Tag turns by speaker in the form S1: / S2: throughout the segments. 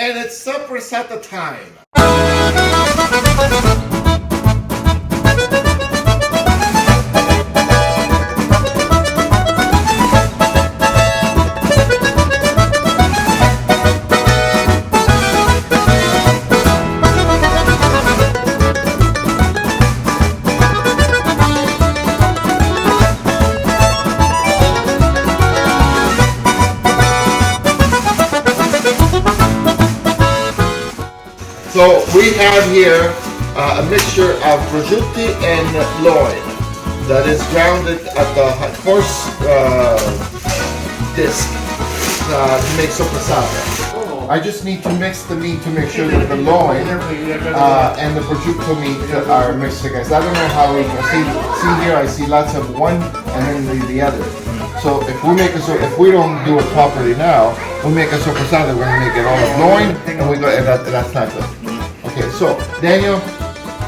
S1: and it's Soppressata time. So we have here a mixture of prosciutto and loin that is grounded at the coarse disc to make soppressata. I just need to mix the meat to make sure that the loin and the prosciutto meat are mixed together. I don't know how we see here. I see lots of one and then the other. So if we don't do it properly now, we make a soppressata. We're gonna make it all of loin, and that's not good. Okay, so Daniel,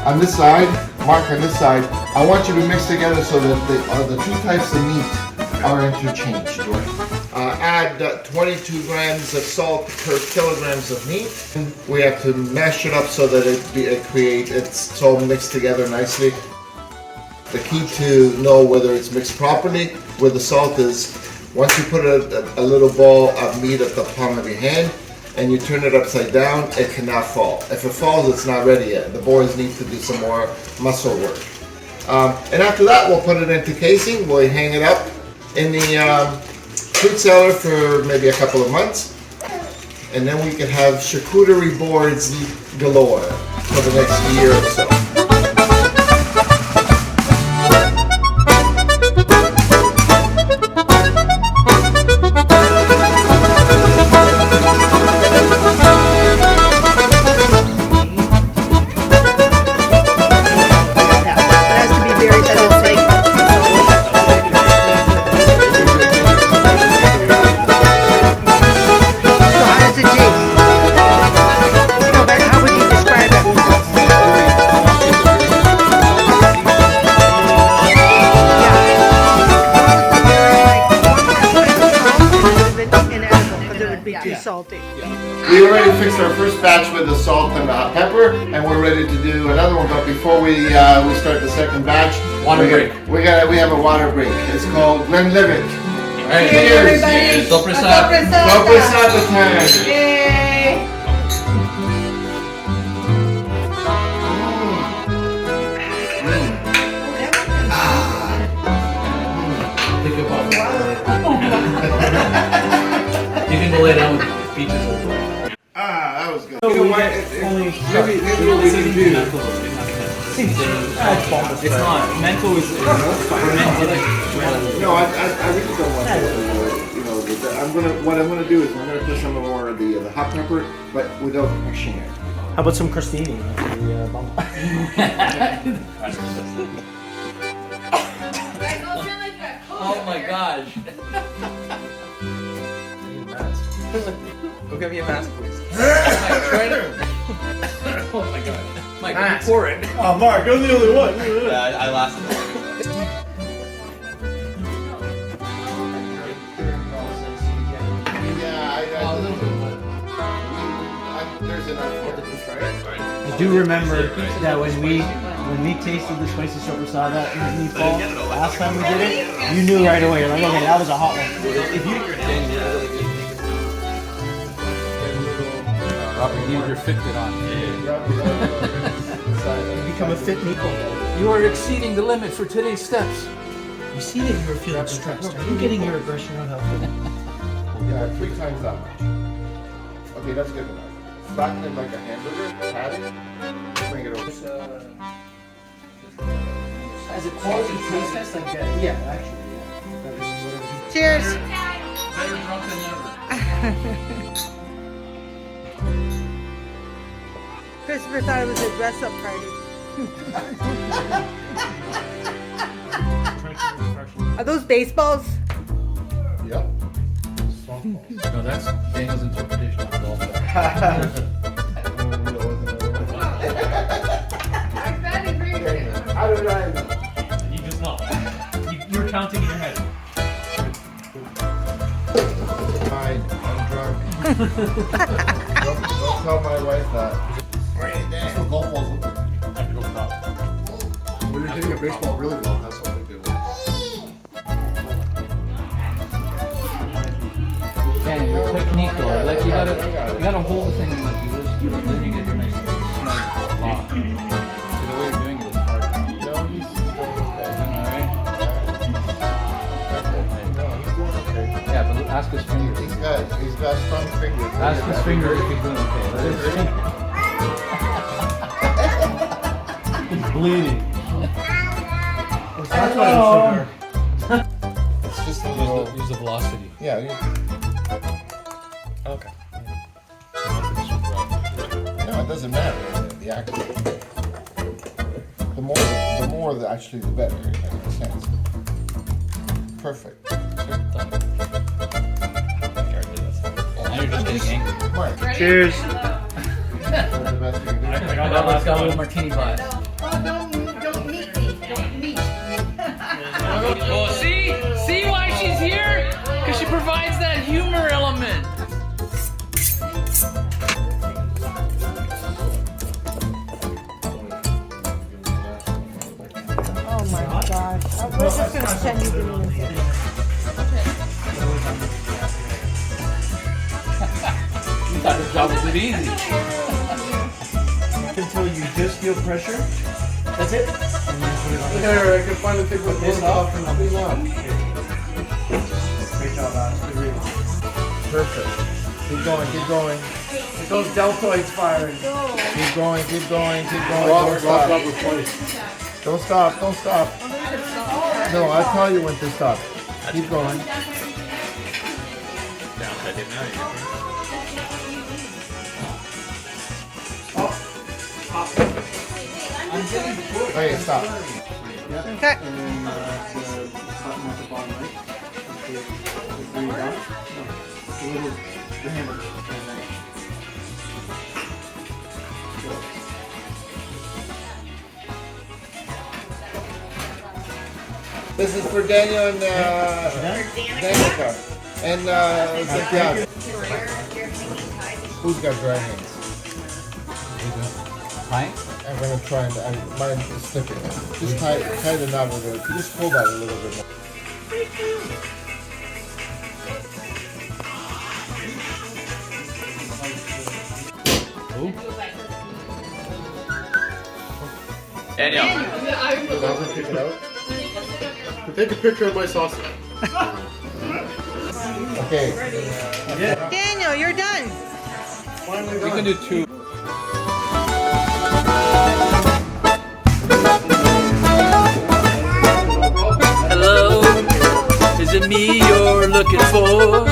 S1: on this side, Mark on this side, I want you to mix together so that the two types of meat are interchanged. Add 22 grams of salt per kilograms of meat. We have to mash it up so that it's all mixed together nicely. The key to know whether it's mixed properly with the salt is once you put a little ball of meat at the palm of your hand and you turn it upside down, it cannot fall. If it falls, it's not ready yet. The boys need to do some more muscle work. And after that, we'll put it into casing. We'll hang it up in the fruit cellar for maybe a couple of months. And then we can have charcuterie boards galore for the next year or so.
S2: Salty.
S1: We already fixed our first batch with the salt and pepper, and we're ready to do another one. But before we start the second batch,
S3: water break.
S1: We have a water break. It's called Glenlivet.
S3: All right,
S1: cheers!
S3: Cheers. Soppressata.
S1: Soppressata time.
S2: Yay!
S3: Think about You can go lay down with the beaches of the way.
S1: That was good.
S4: You know what? Maybe what we can do.
S3: It's not. Mental is fermented.
S1: No, I really don't want to. What I'm gonna do is I'm gonna put some more of the hot pepper, but without mixing it.
S4: How about some crostini?
S3: Oh my gosh.
S4: Go get me a mask, please.
S3: Oh my god. Mike, can you pour it?
S4: Oh, Mark, you're the only one.
S3: Yeah, I lasted.
S1: There's enough.
S4: I do remember that when we tasted the spicy soppressata in the meatball last time we did it, you knew right away. You're like, okay, that was a hot one. If you
S3: Robert, you're fitted on.
S4: become a fit meatball.
S3: You are exceeding the limit for today's steps.
S4: You see that you were feeling stressed. Are you getting your aggression out of it?
S1: Yeah, 3 times that much. Okay, that's good enough. Flatten it like a hamburger, patty, bring it over.
S4: As a quality taste test, like that. Yeah, actually, yeah.
S2: Cheers!
S3: Better drunk than ever.
S2: Christopher thought it was a dress-up party. Are those baseballs?
S1: Yep.
S3: No, that's Daniel's interpretation of golf.
S1: How did I know?
S5: You just know. You're counting in your head.
S1: Fine, I'm drunk. Nope. tell my wife that.
S6: That's what golf balls look like.
S5: I have to go stop.
S6: When you're hitting a baseball really well, that's what they do.
S3: Yeah, your technique though, like you gotta hold the thing like you just, then you get your nice snug lock. So the way you're doing it is hard.
S1: No, he's doing okay.
S3: Alright?
S1: No, he's doing okay.
S3: Yeah, but ask his fingers.
S1: He's got strong fingers.
S3: Ask his fingers if he's doing okay. Let his fingers.
S4: He's bleeding.
S5: That's why it's so hard.
S1: It's just a little.
S3: Use the velocity.
S1: Yeah.
S3: Okay.
S1: No, it doesn't matter. The action. The more, actually, the better. If that makes sense. Perfect.
S3: Now you're just getting angry.
S1: Mark,
S4: Cheers.
S1: that's the best you can do.
S5: I got that
S3: Let's
S5: last
S3: got a little
S5: one.
S3: martini glass.
S7: Don't meet me. Don't meet.
S8: Oh, see why she's here? Because she provides that humor element.
S2: Oh my gosh. We're just gonna send you the music.
S8: You thought this job was easy.
S4: Until you just feel pressure. That's it. And then put it on.
S6: Here, I can finally take my
S4: This
S6: clothes off
S4: off.
S6: and clean up.
S4: Great job, Alex. Good read.
S1: Perfect. Keep going, keep going.
S6: Those deltoids firing.
S1: Keep going, keep going, keep going.
S6: Rock,
S1: Don't
S6: rock
S1: stop.
S6: up with place.
S1: Don't stop, don't stop. No, I'll tell you when to stop. Keep going. Hey, stop.
S2: Okay.
S4: And then the button at the bottom right. Where you got it? No. The hammer.
S1: This is for Daniel and Danica. And Santiago. Who's got dry hands?
S3: Fine?
S1: I'm gonna try and mine is sticking. Just tie the knot a little. Just pull that a little bit more.
S8: Daniel.
S1: Pick it out.
S6: Take a picture of my sausage.
S1: Okay.
S2: Daniel, you're done.
S3: We can do two.
S8: Hello, is it me you're looking for?